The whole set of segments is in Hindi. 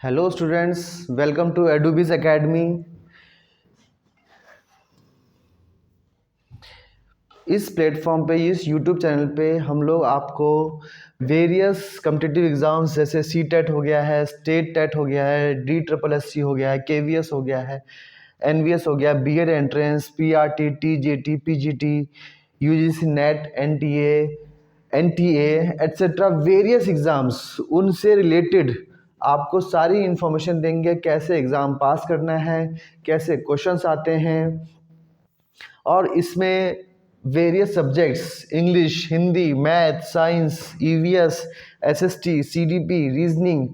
Hello students, welcome to Edubis academy. इस प्लेटफॉर्म पे, इस यूट्यूब चैनल पे हम लोग आपको वेरियस कम्पिटिटिव एग्ज़ाम्स जैसे सी टेट हो गया है, स्टेट टेट हो गया है, DSSC हो गया है, KVS हो गया है, NVS हो गया, BEड entrance, PRT, TJT, PGT, UGC NET, NTA etcetera various exams, उनसे रिलेटेड आपको सारी इन्फॉर्मेशन देंगे। कैसे एग्ज़ाम पास करना है, कैसे क्वेश्चंस आते हैं, और इसमें various subjects English, Hindi, math, science, EVS, SST, CDP, reasoning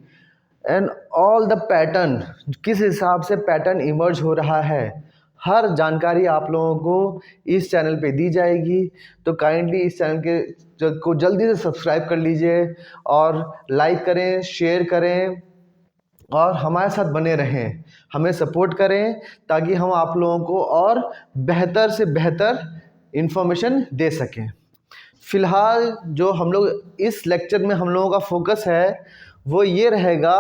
and all the pattern, किस हिसाब से पैटर्न इमर्ज हो रहा है, हर जानकारी आप लोगों को इस चैनल पे दी जाएगी। तो काइंडली इस चैनल को जल्दी से सब्सक्राइब कर लीजिए और लाइक करें, शेयर करें और हमारे साथ बने रहें, हमें सपोर्ट करें ताकि हम आप लोगों को और बेहतर से बेहतर इन्फॉर्मेशन दे सकें। फ़िलहाल जो हम लोग इस लेक्चर में हम लोगों का फोकस है वो ये रहेगा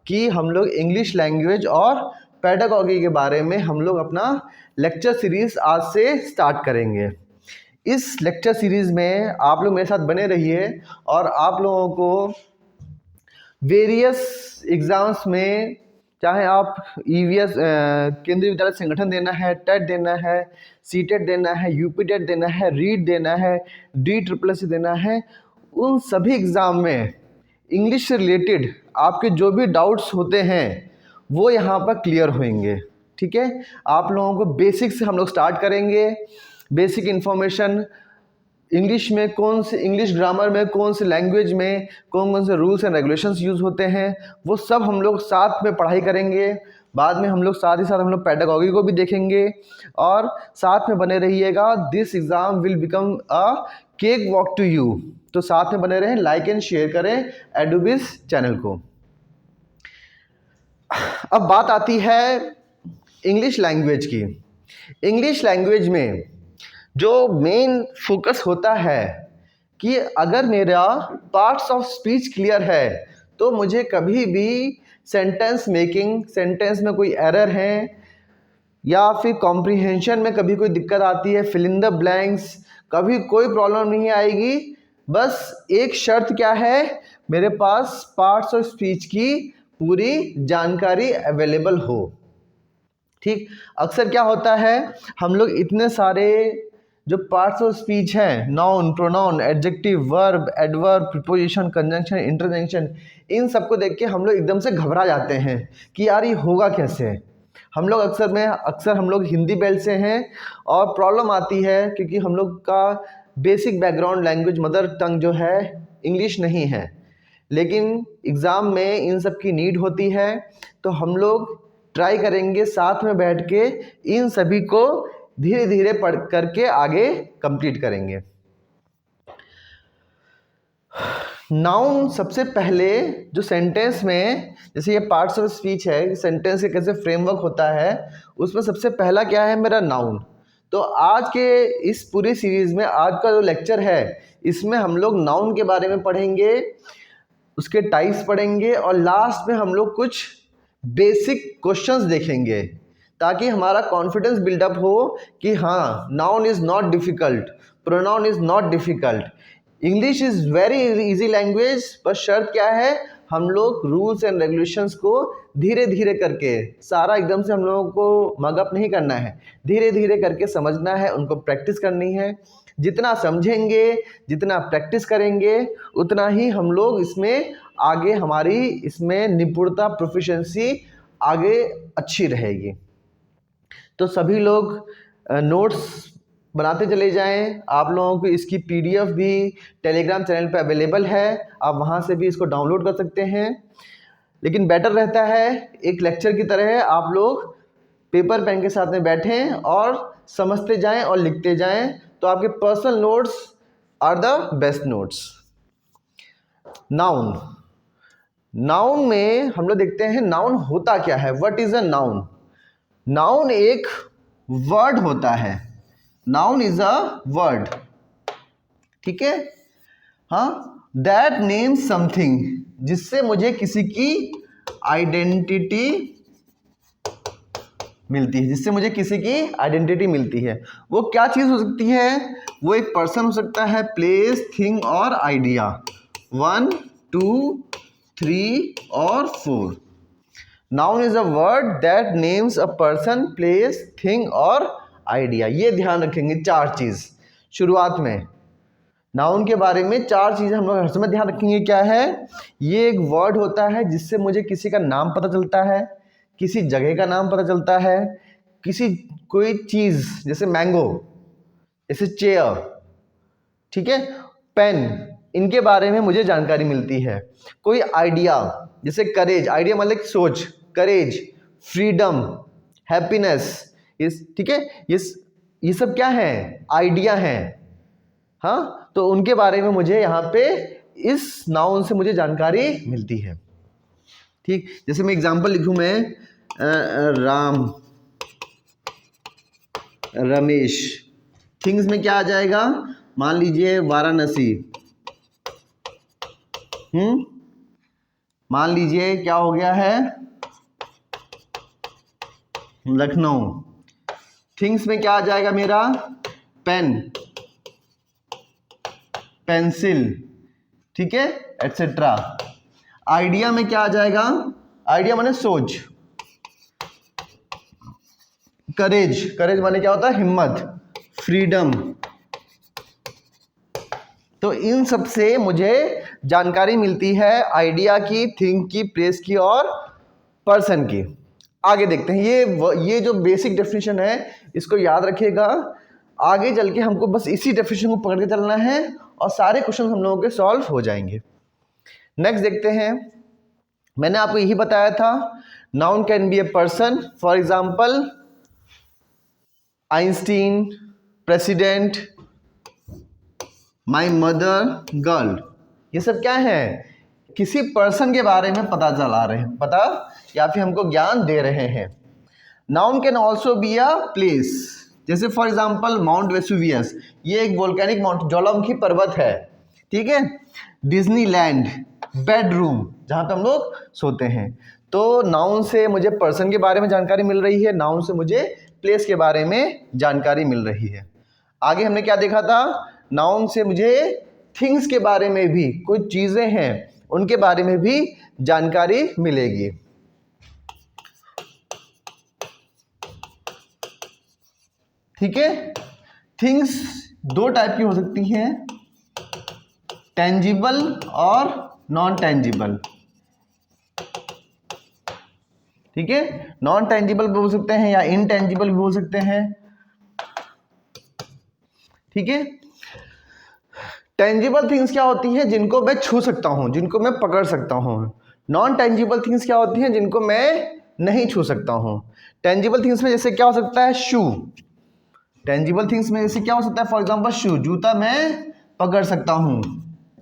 कि हम लोग इंग्लिश लैंग्वेज और पेडागॉजी के बारे में हम लोग अपना लेक्चर सीरीज़ आज से स्टार्ट करेंगे। इस लेक्चर सीरीज़ में आप लोग मेरे साथ बने रहिए और आप लोगों को वेरियस एग्ज़ाम्स में, चाहे आप EVS केंद्रीय विद्यालय संगठन देना है, टेट देना है, CTET देना है, UP टेट देना है, रीट देना है, DSSC देना है, उन सभी एग्ज़ाम में इंग्लिश से रिलेटेड आपके जो भी डाउट्स होते हैं वो यहाँ पर क्लियर होंगे। ठीक है, आप लोगों को बेसिक से हम लोग स्टार्ट करेंगे। बेसिक इन्फॉर्मेशन, इंग्लिश में कौन से, इंग्लिश ग्रामर में कौन से, लैंग्वेज में कौन कौन से रूल्स एंड रेगुलेशंस यूज़ होते हैं, वो सब हम लोग साथ में पढ़ाई करेंगे। बाद में हम लोग साथ ही साथ हम लोग पेडागॉजी को भी देखेंगे और साथ में बने रहिएगा। This exam will become a cake walk to you. तो साथ में बने रहें, लाइक एंड शेयर करें एडुबिस चैनल को। अब बात आती है इंग्लिश लैंग्वेज की। इंग्लिश लैंग्वेज में जो मेन फोकस होता है कि अगर मेरा पार्ट्स ऑफ स्पीच क्लियर है तो मुझे कभी भी सेंटेंस मेकिंग, सेंटेंस में कोई एरर है या फिर कॉम्प्रिहेंशन में कभी कोई दिक्कत आती है, फिल इन द ब्लैंक्स, कभी कोई प्रॉब्लम नहीं आएगी। बस एक शर्त क्या है, मेरे पास पार्ट्स ऑफ स्पीच की पूरी जानकारी अवेलेबल हो। ठीक, अक्सर क्या होता है, हम लोग इतने सारे जो पार्ट्स ऑफ स्पीच हैं, noun, pronoun, adjective, verb, adverb, preposition, conjunction, interjection, इन सबको देख के हम लोग एकदम से घबरा जाते हैं कि यार ये होगा कैसे। हम लोग अक्सर हम लोग हिंदी बेल्ट से हैं और प्रॉब्लम आती है क्योंकि हम लोग का basic background language, mother tongue जो है इंग्लिश नहीं है। लेकिन एग्ज़ाम में इन सब की नीड होती है, तो हम लोग ट्राई करेंगे साथ में बैठ के इन सभी को धीरे धीरे पढ़ करके आगे कंप्लीट करेंगे। नाउन सबसे पहले जो सेंटेंस में, जैसे ये पार्ट्स ऑफ स्पीच है, सेंटेंस के कैसे फ्रेमवर्क होता है, उसमें सबसे पहला क्या है, मेरा नाउन। तो आज के इस पूरी सीरीज़ में आज का जो लेक्चर है इसमें हम लोग नाउन के बारे में पढ़ेंगे, उसके टाइप्स पढ़ेंगे और लास्ट में हम लोग कुछ बेसिक क्वेश्चंस देखेंगे ताकि हमारा कॉन्फिडेंस बिल्डअप हो कि हाँ, noun is not difficult, pronoun is not difficult, English is very easy language. बस शर्त क्या है, हम लोग रूल्स एंड रेगुलेशंस को धीरे धीरे करके, सारा एकदम से हम लोगों को मगअप नहीं करना है, धीरे धीरे करके समझना है, उनको प्रैक्टिस करनी है। जितना समझेंगे, जितना प्रैक्टिस करेंगे, उतना ही हम लोग इसमें आगे, हमारी इसमें निपुणता, प्रोफिशिएंसी आगे अच्छी रहेगी। तो सभी लोग नोट्स बनाते चले जाएं। आप लोगों को इसकी PDF भी टेलीग्राम चैनल पे अवेलेबल है, आप वहाँ से भी इसको डाउनलोड कर सकते हैं। लेकिन बेटर रहता है एक लेक्चर की तरह आप लोग पेपर पेन के साथ में बैठें और समझते जाएं और लिखते जाएं, तो आपके personal notes are the best notes. Noun, noun में हम लोग देखते हैं नाउन होता क्या है, what is a noun. Noun एक वर्ड होता है, नाउन इज अ वर्ड, ठीक है। हाँ, दैट नेम्स समथिंग, जिससे मुझे किसी की आइडेंटिटी मिलती है, जिससे मुझे किसी की आइडेंटिटी मिलती है। वो क्या चीज़ हो सकती है? वो एक पर्सन हो सकता है, प्लेस, थिंग और आइडिया। 1, 2, 3 और 4। Noun is a word that names a person, place, thing और आइडिया। ये ध्यान रखेंगे 4 चीज़ शुरुआत में। नाउन के बारे में 4 चीज़ें हम लोग हर समय ध्यान रखेंगे। क्या है? ये एक वर्ड होता है जिससे मुझे किसी का नाम पता चलता है, किसी जगह का नाम पता चलता है, किसी कोई चीज़ जैसे मैंगो, जैसे चेयर, ठीक है, पेन, इनके बारे में मुझे जानकारी मिलती है। कोई आइडिया जैसे करेज, आइडिया मतलब सोच, करेज, फ्रीडम, हैप्पीनेस, इस ठीक है, ये सब क्या है? आइडिया हैं। हाँ, तो उनके बारे में मुझे यहाँ पे इस नाउन से मुझे जानकारी मिलती है। ठीक, जैसे मैं एग्जांपल लिखूं, मैं राम, रमेश। थिंग्स में क्या आ जाएगा? मान लीजिए वाराणसी, मान लीजिए क्या हो गया है? लखनऊ। थिंग्स में क्या आ जाएगा मेरा? पेन, पेंसिल, ठीक है, एटसेट्रा। आइडिया में क्या आ जाएगा? आइडिया माने सोच। करेज, करेज माने क्या होता है? हिम्मत, फ्रीडम। तो इन सब से मुझे जानकारी मिलती है आइडिया की, थिंग की, प्लेस की और पर्सन की। आगे देखते हैं। ये जो बेसिक डेफिनेशन है इसको याद रखिएगा। आगे चल के हमको बस इसी डेफिनेशन को पकड़ के चलना है और सारे क्वेश्चन हम लोगों के सॉल्व हो जाएंगे। नेक्स्ट देखते हैं। मैंने आपको यही बताया था, noun can be a person, for example Einstein, president, my mother, girl. ये सब क्या है? किसी पर्सन के बारे में पता चला रहे हैं, पता या फिर हमको ज्ञान दे रहे हैं। Noun can also be a place, जैसे फॉर एग्जाम्पल माउंट वेसुवियस, ये एक वोल्केनिक माउंट, ज्वालामुखी पर्वत है, ठीक है। डिज्नीलैंड, बेडरूम, जहाँ पे हम लोग सोते हैं। तो नाउन से मुझे पर्सन के बारे में जानकारी मिल रही है, नाउन से मुझे प्लेस के बारे में जानकारी मिल रही है। आगे हमने क्या देखा था? नाउन से मुझे थिंग्स के बारे में भी, कोई चीज़ें हैं उनके बारे में भी जानकारी मिलेगी। ठीक है। थिंग्स 2 टाइप की हो सकती हैं, टेंजिबल और नॉन टेंजिबल। ठीक है, नॉन टेंजिबल भी बोल सकते हैं या इनटेंजिबल भी बोल सकते हैं। ठीक है। टेंजिबल थिंग्स क्या होती हैं? जिनको मैं छू सकता हूं, जिनको मैं पकड़ सकता हूं। नॉन टेंजिबल थिंग्स क्या होती हैं? जिनको मैं नहीं छू सकता हूं। टेंजिबल थिंग्स में जैसे क्या हो सकता है? शू। टेंजिबल थिंग्स में जैसे क्या हो सकता है? फॉर एग्जांपल शू, जूता मैं पकड़ सकता हूं।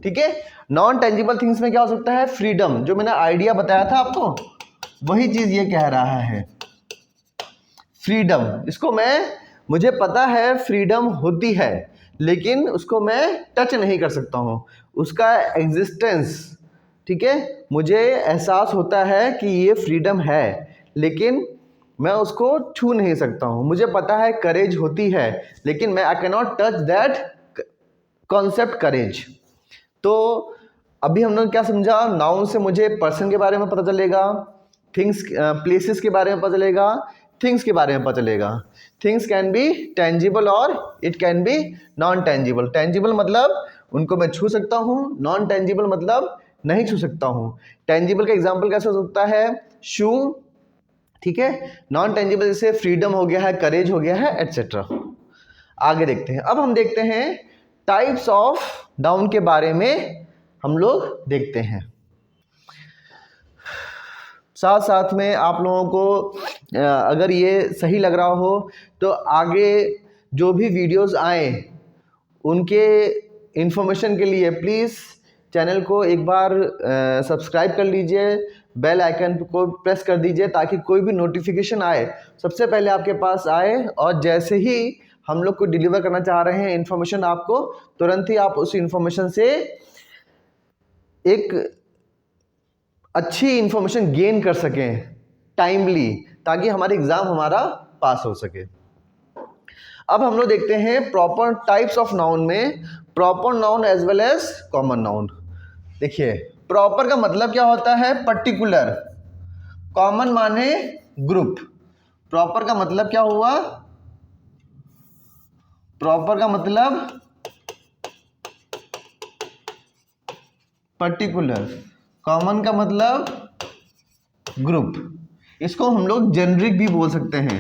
ठीक है। नॉन टेंजिबल थिंग्स में क्या हो सकता है? फ्रीडम, जो मैंने आइडिया बताया था आपको, वही चीज ये कह रहा है, फ्रीडम। इसको मुझे पता है फ्रीडम होती है, लेकिन उसको मैं टच नहीं कर सकता हूँ, उसका एग्जिस्टेंस, ठीक है, मुझे एहसास होता है कि ये फ्रीडम है, लेकिन मैं उसको छू नहीं सकता हूँ। मुझे पता है करेज होती है, लेकिन मैं I can not touch that concept करेज। तो अभी हमने क्या समझा? नाउन से मुझे पर्सन के बारे में पता चलेगा, थिंग्स, प्लेसेस के बारे में पता चलेगा, थिंग्स के बारे में पता चलेगा। थिंग्स कैन बी टेंजिबल और it can be non tangible. Tangible मतलब उनको मैं छू सकता हूँ, नॉन टेंजिबल मतलब नहीं छू सकता हूँ। टेंजिबल का एग्जाम्पल कैसे हो सकता है? शू, ठीक है। नॉन टेंजिबल जैसे फ्रीडम हो गया है, करेज हो गया है, एटसेट्रा। आगे देखते हैं। अब हम देखते हैं टाइप्स ऑफ नाउन के बारे में हम लोग देखते हैं। साथ साथ में आप लोगों को अगर ये सही लग रहा हो तो आगे जो भी वीडियोस आए उनके इन्फॉर्मेशन के लिए प्लीज़ चैनल को एक बार सब्सक्राइब कर लीजिए, बेल आइकन को प्रेस कर दीजिए, ताकि कोई भी नोटिफिकेशन आए सबसे पहले आपके पास आए, और जैसे ही हम लोग को डिलीवर करना चाह रहे हैं इन्फॉर्मेशन आपको, तुरंत ही आप उस इन्फॉर्मेशन से एक अच्छी इंफॉर्मेशन गेन कर सकें टाइमली, ताकि हमारे एग्जाम हमारा पास हो सके। अब हम लोग देखते हैं प्रॉपर टाइप्स ऑफ नाउन में proper noun as well as common noun. देखिए, प्रॉपर का मतलब क्या होता है? पर्टिकुलर। कॉमन माने ग्रुप। प्रॉपर का मतलब क्या हुआ? प्रॉपर का मतलब पर्टिकुलर, कॉमन का मतलब ग्रुप। इसको हम लोग जेनरिक भी बोल सकते हैं।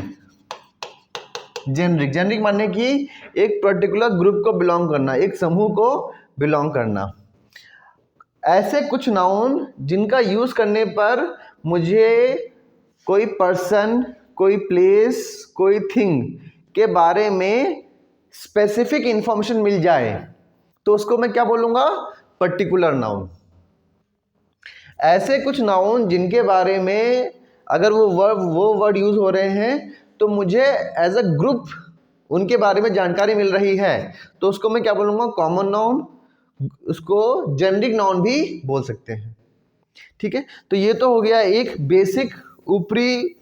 जेनरिक, जेनरिक माने कि एक पर्टिकुलर ग्रुप को बिलोंग करना, एक समूह को बिलोंग करना। ऐसे कुछ नाउन जिनका यूज करने पर मुझे कोई पर्सन, कोई प्लेस, कोई थिंग के बारे में स्पेसिफिक इंफॉर्मेशन मिल जाए तो उसको मैं क्या बोलूंगा? Particular noun. ऐसे कुछ नाउन जिनके बारे में अगर वो वर्ड यूज हो रहे हैं तो मुझे एज अ ग्रुप उनके बारे में जानकारी मिल रही है तो उसको मैं क्या बोलूंगा? Common noun. उसको जेनरिक नाउन भी बोल सकते हैं। ठीक है, तो ये तो हो गया एक बेसिक ऊपरी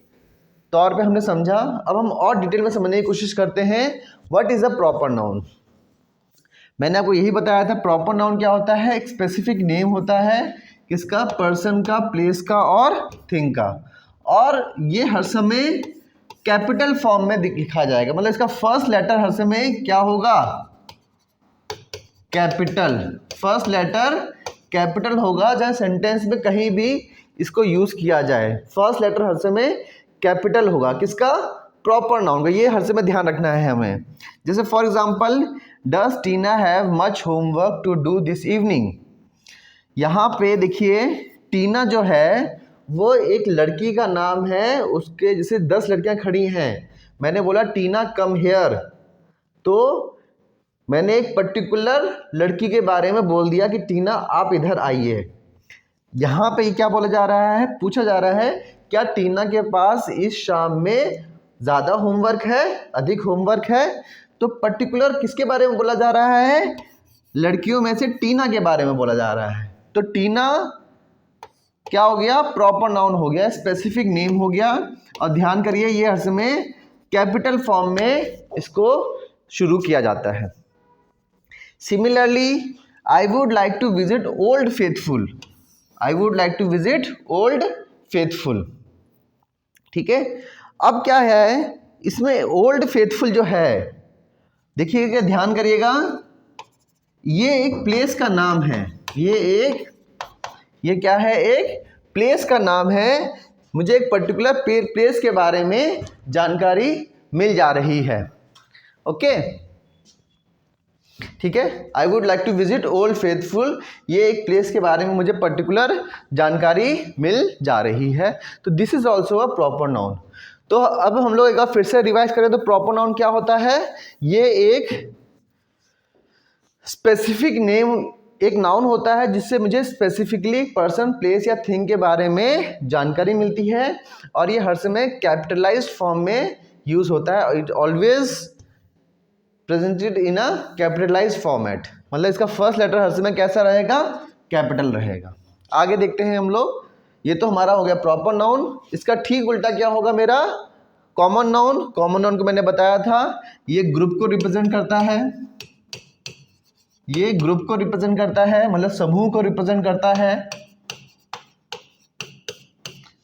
तौर पे हमने समझा। अब हम और डिटेल में समझने की कोशिश करते हैं what is a proper noun. मैंने आपको यही बताया था प्रॉपर नाउन क्या होता है? एक स्पेसिफिक नेम होता है किसका? पर्सन का, प्लेस का और थिंग का। और ये हर समय कैपिटल फॉर्म में लिखा जाएगा, मतलब इसका फर्स्ट लेटर हर समय क्या होगा? कैपिटल। फर्स्ट लेटर कैपिटल होगा, चाहे सेंटेंस में कहीं भी इसको यूज किया जाए, फर्स्ट लेटर हर समय कैपिटल होगा। किसका? प्रॉपर नाउन का। ये हर समय ध्यान रखना है हमें। जैसे for example, does Tina have much homework to do this evening. यहाँ पे देखिए, टीना जो है वो एक लड़की का नाम है, उसके जैसे 10 लड़कियां खड़ी हैं, मैंने बोला टीना कम हेयर, तो मैंने एक पर्टिकुलर लड़की के बारे में बोल दिया कि टीना आप इधर आइए। यहाँ पे क्या बोला जा रहा है? पूछा जा रहा है क्या टीना के पास इस शाम में ज़्यादा होमवर्क है, अधिक होमवर्क है? तो पर्टिकुलर किसके बारे में बोला जा रहा है? लड़कियों में से टीना के बारे में बोला जा रहा है। तो टीना क्या हो गया? प्रॉपर नाउन हो गया, स्पेसिफिक नेम हो गया। और ध्यान करिए, ये हर समय कैपिटल फॉर्म में इसको शुरू किया जाता है। Similarly, I would like to visit Old Faithful. I would like to visit Old Faithful. ठीक है, अब क्या है इसमें? ओल्ड फेथफुल जो है, देखिएगा, ध्यान करिएगा, ये एक प्लेस का नाम है। ये क्या है? एक प्लेस का नाम है। मुझे एक पर्टिकुलर प्लेस के बारे में जानकारी मिल जा रही है। ओके, ठीक है, I would like to visit Old Faithful, ये एक प्लेस के बारे में मुझे पर्टिकुलर जानकारी मिल जा रही है। तो this is also a proper noun. तो अब हम लोग एक बार फिर से रिवाइज करें तो प्रॉपर नाउन क्या होता है? ये एक स्पेसिफिक नेम, एक नाउन होता है जिससे मुझे स्पेसिफिकली पर्सन, प्लेस या थिंग के बारे में जानकारी मिलती है, और ये हर समय कैपिटलाइज्ड फॉर्म में यूज होता है। It always presented in a capitalised format, मतलब इसका फर्स्ट लेटर हर समय कैसा रहेगा? कैपिटल रहेगा। आगे देखते हैं हम लोग। ये तो हमारा हो गया प्रॉपर नाउन। इसका ठीक उल्टा क्या होगा मेरा? Common noun. कॉमन नाउन को मैंने बताया था, ये ग्रुप को रिप्रेजेंट करता है। ये ग्रुप को रिप्रेजेंट करता है, मतलब समूह को रिप्रेजेंट करता है,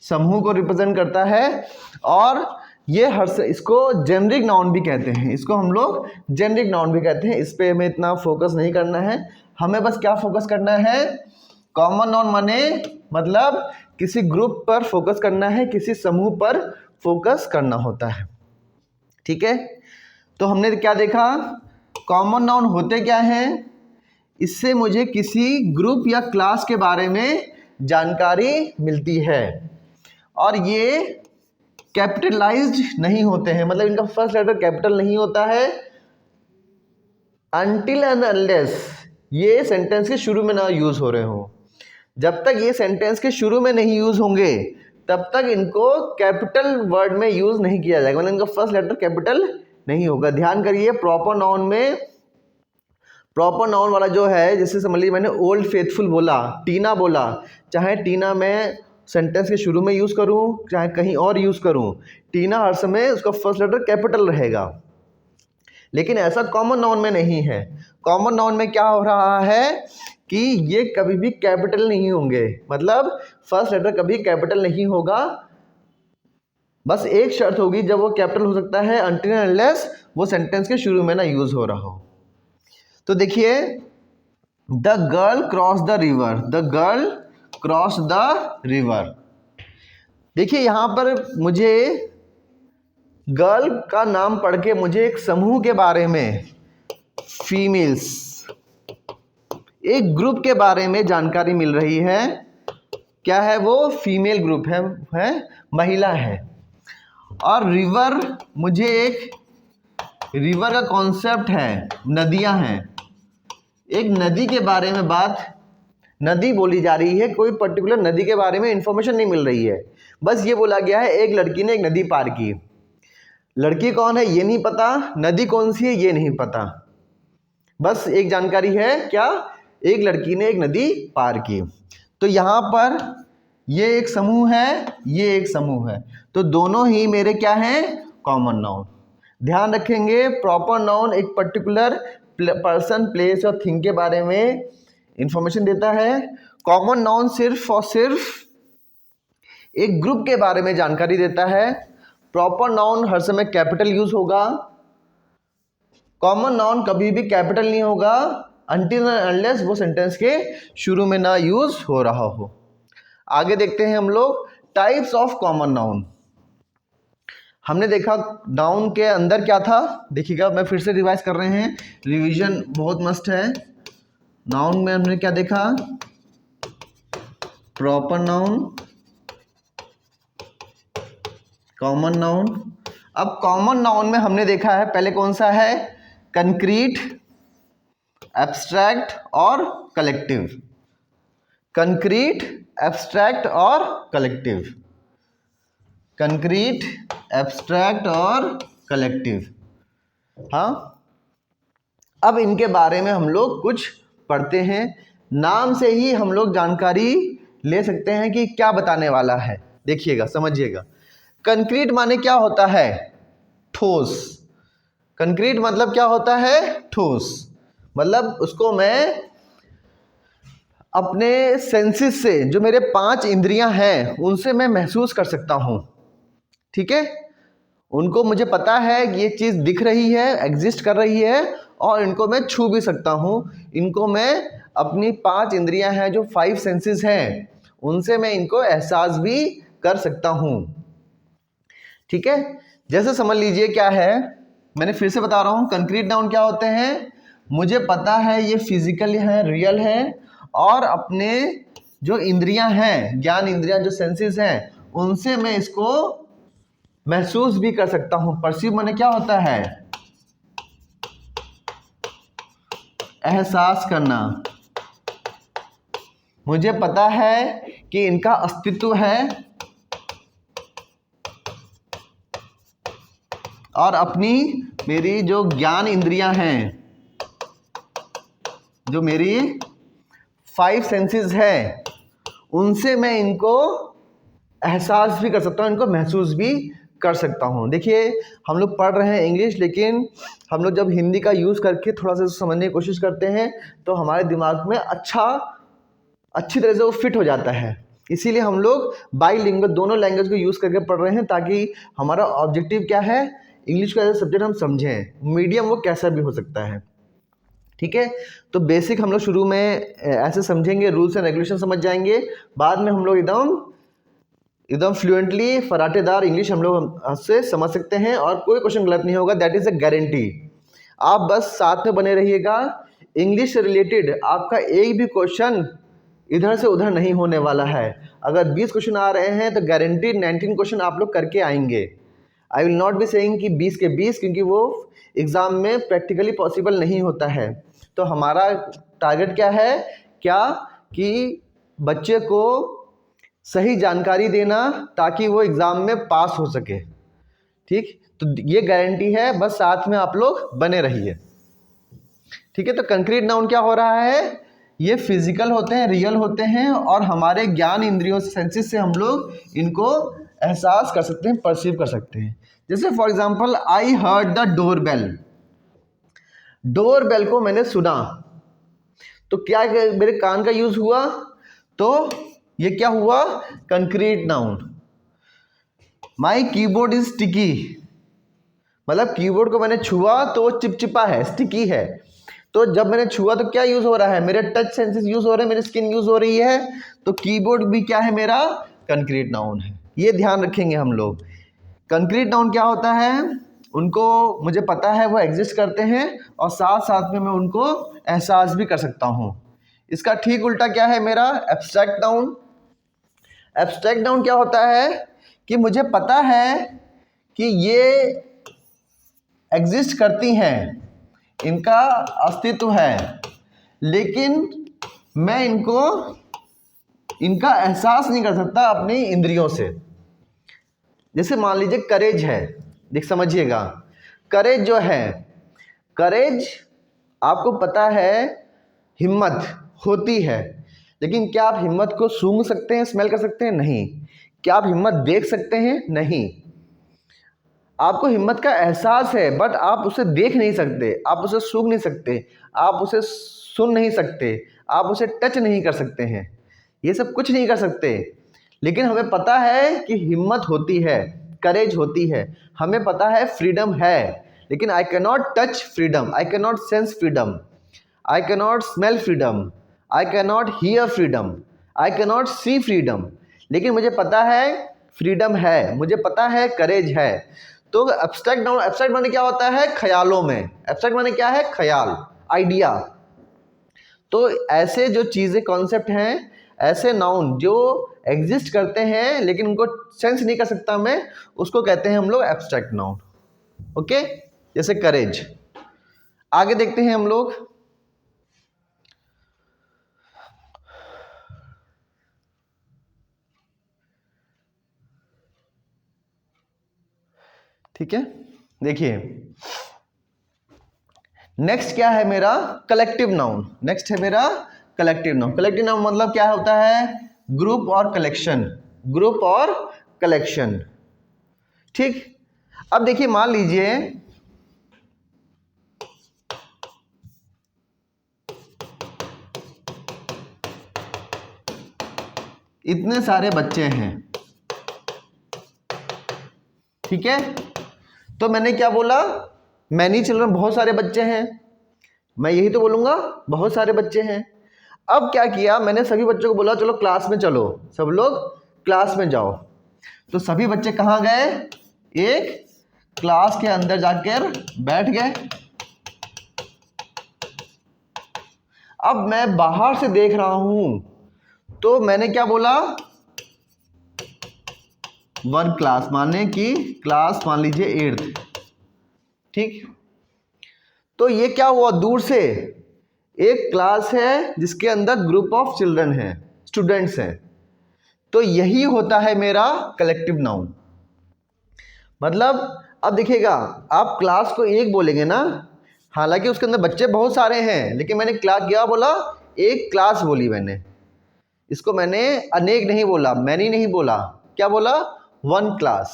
समूह को रिप्रेजेंट करता है। और ये इसको जेनरिक नाउन भी कहते हैं, इसको हम लोग जेनरिक नाउन भी कहते हैं। इस पे हमें इतना फोकस नहीं करना है, हमें बस क्या फोकस करना है? कॉमन नाउन माने मतलब किसी ग्रुप पर फोकस करना है, किसी समूह पर फोकस करना होता है। ठीक है, तो हमने क्या देखा? कॉमन नाउन होते क्या हैं? इससे मुझे किसी ग्रुप या क्लास के बारे में जानकारी मिलती है, और ये कैपिटलाइज्ड नहीं होते हैं, मतलब इनका फर्स्ट लेटर कैपिटल नहीं होता है अनटिल एंड अनलेस ये सेंटेंस के शुरू में ना यूज हो रहे हो। जब तक ये सेंटेंस के शुरू में नहीं यूज होंगे तब तक इनको कैपिटल वर्ड में यूज नहीं किया जाएगा, मतलब इनका फर्स्ट लेटर कैपिटल नहीं होगा। ध्यान करिए, प्रॉपर नाउन में प्रॉपर नाउन वाला जो है, जैसे समझ लीजिए मैंने ओल्ड फेथफुल बोला, टीना बोला, चाहे टीना मैं सेंटेंस के शुरू में यूज़ करूं चाहे कहीं और यूज़ करूं, टीना हर समय उसका फर्स्ट लेटर कैपिटल रहेगा। लेकिन ऐसा कॉमन नाउन में नहीं है। कॉमन नाउन में क्या हो रहा है कि ये कभी भी कैपिटल नहीं होंगे, मतलब फर्स्ट लेटर कभी कैपिटल नहीं होगा। बस एक शर्त होगी, जब वो कैपिटल हो सकता है अनटिल एंड अनलेस वो सेंटेंस के शुरू में ना यूज़ हो रहा हो। तो देखिए, the girl cross the river, the girl cross the river. देखिए यहाँ पर मुझे गर्ल का नाम पढ़ के मुझे एक समूह के बारे में, फीमेल्स, एक ग्रुप के बारे में जानकारी मिल रही है। क्या है वो? फीमेल ग्रुप है, महिला है। और रिवर, मुझे एक रिवर का कॉन्सेप्ट है, नदियां हैं, एक नदी के बारे में बात, नदी बोली जा रही है, कोई पर्टिकुलर नदी के बारे में इंफॉर्मेशन नहीं मिल रही है। बस ये बोला गया है एक लड़की ने एक नदी पार की। लड़की कौन है ये नहीं पता, नदी कौन सी है ये नहीं पता, बस एक जानकारी है, क्या? एक लड़की ने एक नदी पार की। तो यहाँ पर ये एक समूह है, ये एक समूह है, तो दोनों ही मेरे क्या हैं? Common noun. ध्यान रखेंगे, प्रॉपर नाउन एक पर्टिकुलर पर्सन, प्लेस और थिंग के बारे में इंफॉर्मेशन देता है। कॉमन नाउन सिर्फ और सिर्फ एक ग्रुप के बारे में जानकारी देता है। प्रॉपर नाउन हर समय कैपिटल यूज होगा, कॉमन नाउन कभी भी कैपिटल नहीं होगा अनटिल अनलेस वो सेंटेंस के शुरू में ना यूज हो रहा हो। आगे देखते हैं हम लोग टाइप्स ऑफ कॉमन नाउन। हमने देखा नाउन के अंदर क्या था, देखिएगा मैं फिर से रिवाइज कर रहे हैं, रिवीजन बहुत मस्त है। नाउन में हमने क्या देखा? Proper noun, common noun. अब कॉमन नाउन में हमने देखा है पहले कौन सा है? कंक्रीट, एब्स्ट्रैक्ट और कलेक्टिव। कंक्रीट, एब्स्ट्रैक्ट और कलेक्टिव, कंक्रीट, एब्स्ट्रैक्ट और कलेक्टिव। हाँ, अब इनके बारे में हम लोग कुछ पढ़ते हैं। नाम से ही हम लोग जानकारी ले सकते हैं कि क्या बताने वाला है। देखिएगा, समझिएगा। कंक्रीट माने क्या होता है? ठोस। कंक्रीट मतलब क्या होता है? ठोस। मतलब उसको मैं अपने सेंसेस से, जो मेरे 5 इंद्रियां हैं, उनसे मैं महसूस कर सकता हूं। ठीक है, उनको मुझे पता है कि ये चीज़ दिख रही है, एग्जिस्ट कर रही है, और इनको मैं छू भी सकता हूँ। इनको मैं अपनी 5 इंद्रियां हैं, जो 5 सेंसेस हैं, उनसे मैं इनको एहसास भी कर सकता हूँ। ठीक है, जैसे समझ लीजिए क्या है, मैंने फिर से बता रहा हूँ, कंक्रीट नाउन क्या होते हैं? मुझे पता है ये फिजिकल है, रियल है, और अपने जो इंद्रियां हैं, ज्ञान इंद्रियां, जो सेंसेस हैं, उनसे मैं इसको महसूस भी कर सकता हूं। परसीव माने क्या होता है? एहसास करना। मुझे पता है कि इनका अस्तित्व है, और अपनी मेरी जो ज्ञान इंद्रियां हैं, जो मेरी 5 सेंसेस है, उनसे मैं इनको एहसास भी कर सकता हूँ, इनको महसूस भी कर सकता हूँ। देखिए, हम लोग पढ़ रहे हैं इंग्लिश, लेकिन हम लोग जब हिंदी का यूज़ करके थोड़ा सा समझने की कोशिश करते हैं तो हमारे दिमाग में अच्छी तरह से वो फिट हो जाता है। इसीलिए हम लोग बाईलिंगुअल, दोनों लैंग्वेज को यूज़ करके पढ़ रहे हैं, ताकि हमारा ऑब्जेक्टिव क्या है? इंग्लिश का एज सब्जेक्ट हम समझें, मीडियम वो कैसा भी हो सकता है। ठीक है, तो बेसिक हम लोग शुरू में ऐसे समझेंगे, रूल्स एंड रेगुलेशन समझ जाएंगे, बाद में हम लोग एकदम फ्लुएंटली फराटेदार इंग्लिश हम लोग से समझ सकते हैं, और कोई क्वेश्चन गलत नहीं होगा, दैट इज़ अ गारंटी। आप बस साथ में बने रहिएगा। इंग्लिश से रिलेटेड आपका एक भी क्वेश्चन इधर से उधर नहीं होने वाला है। अगर 20 क्वेश्चन आ रहे हैं तो गारंटीड 19 क्वेश्चन आप लोग करके आएंगे। I will not be saying कि 20 के 20, क्योंकि वो एग्ज़ाम में प्रैक्टिकली पॉसिबल नहीं होता है। तो हमारा टारगेट क्या है? कि बच्चे को सही जानकारी देना, ताकि वो एग्ज़ाम में पास हो सके। ठीक, तो ये गारंटी है, बस साथ में आप लोग बने रहिए। ठीक है, तो कंक्रीट नाउन क्या हो रहा है, ये फिजिकल होते हैं, रियल होते हैं, और हमारे ज्ञान इंद्रियों से, सेंसेस से हम लोग इनको एहसास कर सकते हैं, परसीव कर सकते हैं। जैसे for example, I heard the door bell, door bell को मैंने सुना, तो क्या मेरे कान का यूज हुआ, तो ये क्या हुआ, concrete noun. My keyboard is sticky, मतलब कीबोर्ड को मैंने छुआ तो वो चिपचिपा है, स्टिकी है, तो जब मैंने छुआ तो क्या यूज हो रहा है, मेरे टच सेंसेस यूज हो रहे हैं, मेरी स्किन यूज हो रही है, तो कीबोर्ड भी क्या है, मेरा कंक्रीट नाउन है। ये ध्यान रखेंगे हम लोग। कंक्रीट नाउन क्या होता है, उनको मुझे पता है वो एग्जिस्ट करते हैं, और साथ साथ में मैं उनको एहसास भी कर सकता हूँ। इसका ठीक उल्टा क्या है मेरा, एब्स्ट्रैक्ट नाउन। एब्स्ट्रैक्ट नाउन क्या होता है कि मुझे पता है कि ये एग्जिस्ट करती हैं, इनका अस्तित्व है, लेकिन मैं इनका एहसास नहीं कर सकता अपनी इंद्रियों से। जैसे मान लीजिए करेज है, देख समझिएगा, करेज जो है, करेज आपको पता है हिम्मत होती है, लेकिन क्या आप हिम्मत को सूंघ सकते हैं, स्मेल कर सकते हैं, नहीं। क्या आप हिम्मत देख सकते हैं, नहीं। आपको हिम्मत का एहसास है, बट आप उसे देख नहीं सकते, आप उसे सूंघ नहीं सकते, आप उसे सुन नहीं सकते, आप उसे टच नहीं कर सकते हैं, ये सब कुछ नहीं कर सकते, लेकिन हमें पता है कि हिम्मत होती है, करेज होती है, हमें पता है फ्रीडम है, लेकिन I can not touch freedom, I can not sense freedom, I can not smell freedom, I can not hear freedom, I can not see freedom, लेकिन मुझे पता है फ्रीडम है, मुझे पता है करेज है। तो एब्स्ट्रैक्ट नाउन, एब्स्ट्रैक्ट माने क्या होता है, ख्यालों में, एब्स्ट्रैक्ट माने क्या है, ख्याल, आइडिया। तो ऐसे जो चीज़ें, कॉन्सेप्ट हैं, ऐसे नाउन जो एग्जिस्ट करते हैं लेकिन उनको सेंस नहीं कर सकता मैं, उसको कहते हैं हम लोग एब्स्ट्रैक्ट नाउन। ओके, जैसे करेज। आगे देखते हैं हम लोग। ठीक है, देखिए नेक्स्ट क्या है मेरा, कलेक्टिव नाउन। नेक्स्ट है मेरा कलेक्टिव नाउन। कलेक्टिव नाउन मतलब क्या होता है, ग्रुप और कलेक्शन, ग्रुप और कलेक्शन। ठीक, अब देखिए मान लीजिए इतने सारे बच्चे हैं, ठीक है, तो मैंने क्या बोला, मैनी चिल्ड्रन, बहुत सारे बच्चे हैं, मैं यही तो बोलूंगा, बहुत सारे बच्चे हैं। अब क्या किया, मैंने सभी बच्चों को बोला चलो क्लास में चलो, सब लोग क्लास में जाओ। तो सभी बच्चे कहाँ गए, एक क्लास के अंदर जाकर बैठ गए। अब मैं बाहर से देख रहा हूं, तो मैंने क्या बोला, वन क्लास, माने कि क्लास मान लीजिए 8th, ठीक। तो ये क्या हुआ, दूर से एक क्लास है जिसके अंदर ग्रुप ऑफ चिल्ड्रन है, स्टूडेंट्स हैं, तो यही होता है मेरा कलेक्टिव नाउन। मतलब अब देखिएगा, आप क्लास को एक बोलेंगे ना, हालांकि उसके अंदर बच्चे बहुत सारे हैं, लेकिन मैंने क्लास क्या बोला, एक क्लास बोली मैंने, इसको मैंने अनेक नहीं बोला, मैनी नहीं बोला, क्या बोला, वन क्लास।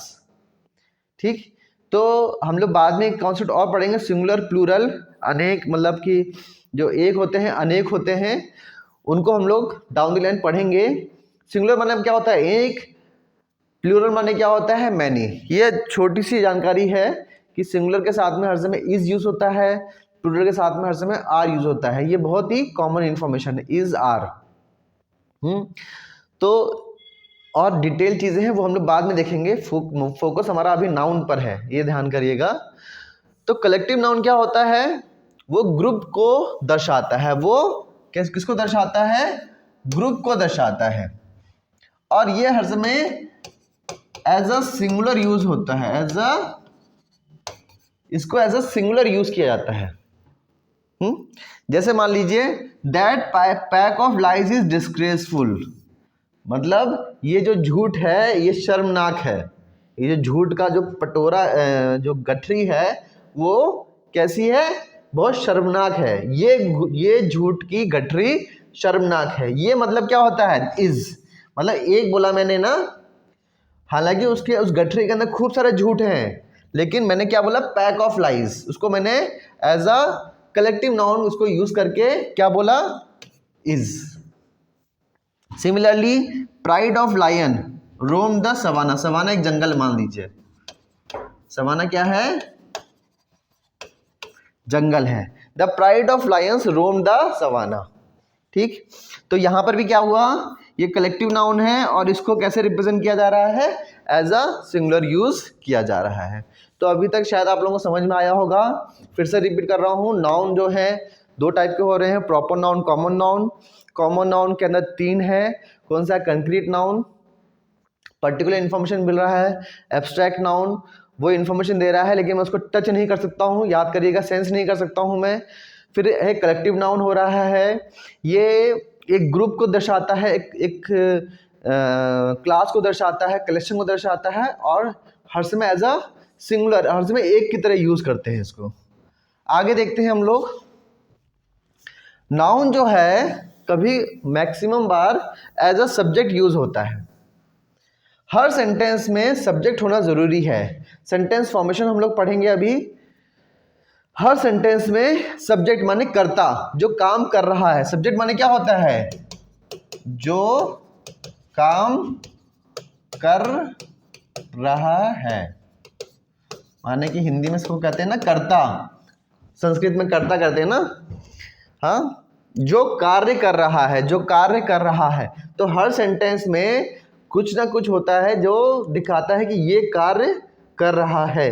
ठीक, तो हम लोग बाद में एक कॉन्सेप्ट और पढ़ेंगे, सिंगुलर प्लूरल, अनेक, मतलब कि जो एक होते हैं अनेक होते हैं, उनको हम लोग डाउन द लाइन पढ़ेंगे। सिंगुलर मतलब क्या होता है, एक, प्लूरल माने क्या होता है, मैनी। ये छोटी सी जानकारी है कि सिंगुलर के साथ में हर समय इज यूज होता है, प्लूरल के साथ में हर समय आर यूज होता है, ये बहुत ही कॉमन इंफॉर्मेशन है, इज आर। तो और डिटेल चीजें हैं वो हम लोग बाद में देखेंगे, फोकस हमारा अभी नाउन पर है, ये ध्यान करिएगा। तो कलेक्टिव नाउन क्या होता है, वो ग्रुप को दर्शाता है, वो किसको दर्शाता है, ग्रुप को दर्शाता है, और ये हर समय एज अ सिंगुलर यूज होता है, इसको एज अ सिंगुलर यूज किया जाता है। जैसे मान लीजिए, that pack of lies is disgraceful, मतलब ये जो झूठ है ये शर्मनाक है, ये जो झूठ का जो पटोरा, जो गठरी है वो कैसी है, बहुत शर्मनाक है, ये झूठ की गठरी शर्मनाक है। ये मतलब क्या होता है, इज, मतलब एक बोला मैंने ना, हालांकि उसके उस गठरी के अंदर खूब सारे झूठ हैं, लेकिन मैंने क्या बोला, पैक ऑफ लाइज, उसको मैंने एज अ कलेक्टिव नाउन उसको यूज करके क्या बोला, is. Similarly pride of lion roam the savanna, savanna एक जंगल मान लीजिए, सवाना क्या है, जंगल है। The pride of lions roam the savanna, ठीक। तो यहां पर भी क्या हुआ, ये कलेक्टिव नाउन है और इसको कैसे रिप्रेजेंट किया जा रहा है, एज अ सिंगुलर यूज किया जा रहा है। तो अभी तक शायद आप लोगों को समझ में आया होगा। फिर से रिपीट कर रहा हूं, नाउन जो है दो टाइप के हो रहे हैं, proper noun, common noun. Common noun के अंदर तीन है, कौन सा, कंक्रीट नाउन, पर्टिकुलर इन्फॉर्मेशन मिल रहा है। एब्स्ट्रैक्ट नाउन, वो इन्फॉर्मेशन दे रहा है लेकिन मैं उसको टच नहीं कर सकता हूँ, याद करिएगा, सेंस नहीं कर सकता हूँ मैं। फिर एक कलेक्टिव नाउन हो रहा है, ये एक ग्रुप को दर्शाता है, एक क्लास को दर्शाता है, कलेक्शन को दर्शाता है, और हर समय एज अ सिंगुलर, हर समय एक की तरह यूज करते हैं इसको। आगे देखते हैं हम लोग। नाउन जो है कभी मैक्सिमम बार एज अ सब्जेक्ट यूज होता है। हर सेंटेंस में सब्जेक्ट होना जरूरी है। सेंटेंस फॉर्मेशन हम लोग पढ़ेंगे अभी। हर सेंटेंस में सब्जेक्ट माने कर्ता, जो काम कर रहा है। सब्जेक्ट माने क्या होता है, जो काम कर रहा है, माने कि हिंदी में इसको कहते हैं ना कर्ता, संस्कृत में कर्ता कहते हैं ना, हाँ, जो कार्य कर रहा है, जो कार्य कर रहा है। तो हर सेंटेंस में कुछ ना कुछ होता है जो दिखाता है कि ये कार्य कर रहा है।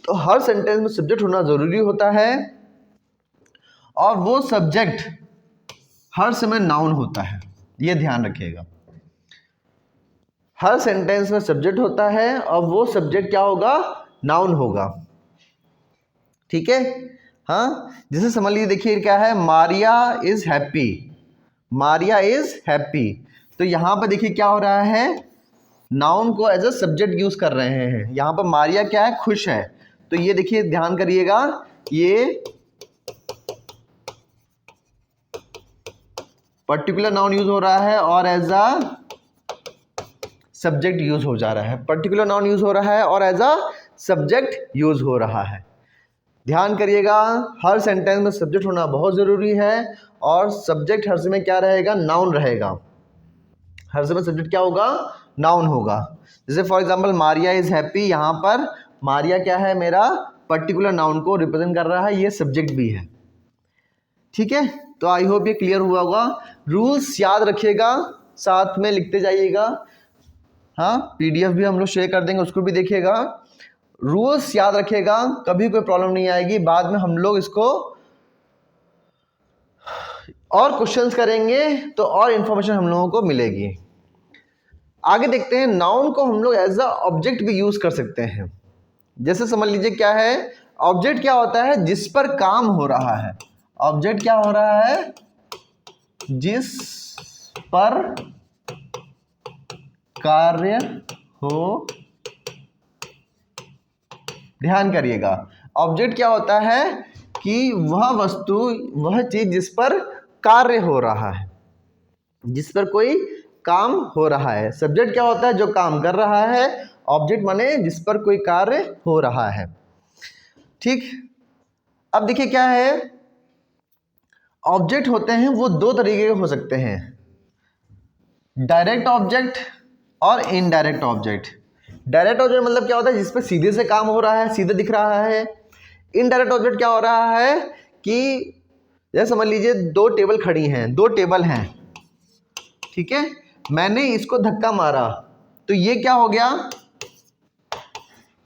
तो हर सेंटेंस में सब्जेक्ट होना जरूरी होता है, और वो सब्जेक्ट हर समय नाउन होता है, ये ध्यान रखिएगा। हर सेंटेंस में सब्जेक्ट होता है और वो सब्जेक्ट क्या होगा, नाउन होगा, ठीक है। हाँ, जैसे समझ लीजिए, देखिए क्या है, Maria is happy, Maria is happy. तो यहां पर देखिए क्या हो रहा है, नाउन को एज अ सब्जेक्ट यूज कर रहे हैं। यहां पर मारिया क्या है, खुश है। तो ये देखिए ध्यान करिएगा, ये पर्टिकुलर नाउन यूज हो रहा है और एज अ सब्जेक्ट यूज हो जा रहा है। पर्टिकुलर नाउन यूज हो रहा है और एज अ सब्जेक्ट यूज हो रहा है। ध्यान करिएगा, हर सेंटेंस में सब्जेक्ट होना बहुत जरूरी है, और सब्जेक्ट हर समय क्या रहेगा, नाउन रहेगा। हर समय सब्जेक्ट क्या होगा, नाउन होगा। जैसे for example Maria is happy, यहां पर मारिया क्या है, मेरा पर्टिकुलर नाउन को रिप्रेजेंट कर रहा है, ये सब्जेक्ट भी है, ठीक है। तो आई होप ये क्लियर हुआ होगा। रूल्स याद रखिएगा, साथ में लिखते जाइएगा। हाँ, पीडीएफ भी हम लोग शेयर कर देंगे, उसको भी देखिएगा। रूल्स याद रखिएगा, कभी कोई प्रॉब्लम नहीं आएगी। बाद में हम लोग इसको और क्वेश्चंस करेंगे तो और इंफॉर्मेशन हम लोगों को मिलेगी। आगे देखते हैं, नाउन को हम लोग एज अ ऑब्जेक्ट भी यूज कर सकते हैं। जैसे समझ लीजिए क्या है, ऑब्जेक्ट क्या होता है, जिस पर काम हो रहा है। ऑब्जेक्ट क्या हो रहा है, जिस पर कार्य हो। ध्यान करिएगा, ऑब्जेक्ट क्या होता है कि वह वस्तु, वह चीज जिस पर कार्य हो रहा है, जिस पर कोई काम हो रहा है। सब्जेक्ट क्या होता है, जो काम कर रहा है। ऑब्जेक्ट माने जिस पर कोई कार्य हो रहा है, ठीक। अब देखिए क्या है, ऑब्जेक्ट होते हैं वो दो तरीके के हो सकते हैं, डायरेक्ट ऑब्जेक्ट और इनडायरेक्ट ऑब्जेक्ट। डायरेक्ट ऑब्जेक्ट मतलब क्या होता है, जिस पर सीधे से काम हो रहा है, सीधे दिख रहा है। इनडायरेक्ट ऑब्जेक्ट क्या हो रहा है कि जैसे समझ लीजिए दो टेबल खड़ी हैं, दो टेबल हैं, ठीक है। मैंने इसको धक्का मारा, तो ये क्या हो गया,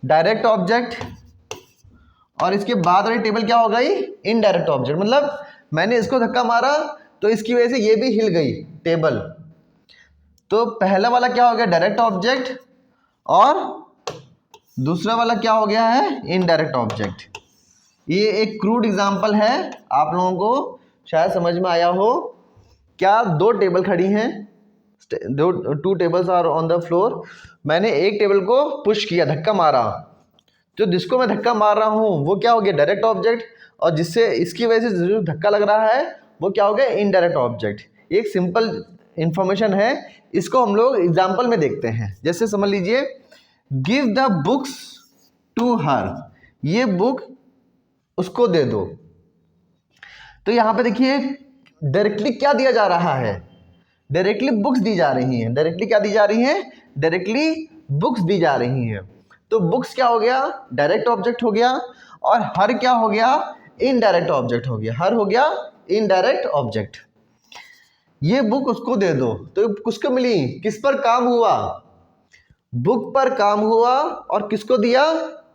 डायरेक्ट ऑब्जेक्ट, और इसके बाद वाली टेबल क्या हो गई, इनडायरेक्ट ऑब्जेक्ट। मतलब मैंने इसको धक्का मारा तो इसकी वजह से ये भी हिल गई टेबल। तो पहला वाला क्या हो गया, डायरेक्ट ऑब्जेक्ट, और दूसरा वाला क्या हो गया है, इनडायरेक्ट ऑब्जेक्ट। ये एक क्रूड एग्जांपल है, आप लोगों को शायद समझ में आया हो। क्या दो टेबल खड़ी हैं, two tables are on the floor. मैंने एक टेबल को पुश किया, धक्का मारा, तो जिसको मैं धक्का मार रहा हूं वो क्या हो गया, डायरेक्ट ऑब्जेक्ट, और जिससे इसकी वजह से जो धक्का लग रहा है वो क्या हो गया, इनडायरेक्ट ऑब्जेक्ट। एक सिंपल इंफॉर्मेशन है, इसको हम लोग एग्जाम्पल में देखते हैं। जैसे समझ लीजिए, give the books to her, ये बुक उसको दे दो। तो यहां पे देखिए डायरेक्टली क्या दिया जा रहा है, डायरेक्टली बुक्स दी जा रही हैं। डायरेक्टली क्या दी जा रही हैं, डायरेक्टली बुक्स दी जा रही हैं। तो बुक्स क्या हो गया, डायरेक्ट ऑब्जेक्ट हो गया, और हर क्या हो गया, इनडायरेक्ट ऑब्जेक्ट हो गया। हर हो गया इनडायरेक्ट ऑब्जेक्ट। ये बुक उसको दे दो, तो किसको मिली, किस पर काम हुआ, बुक पर काम हुआ, और किसको दिया,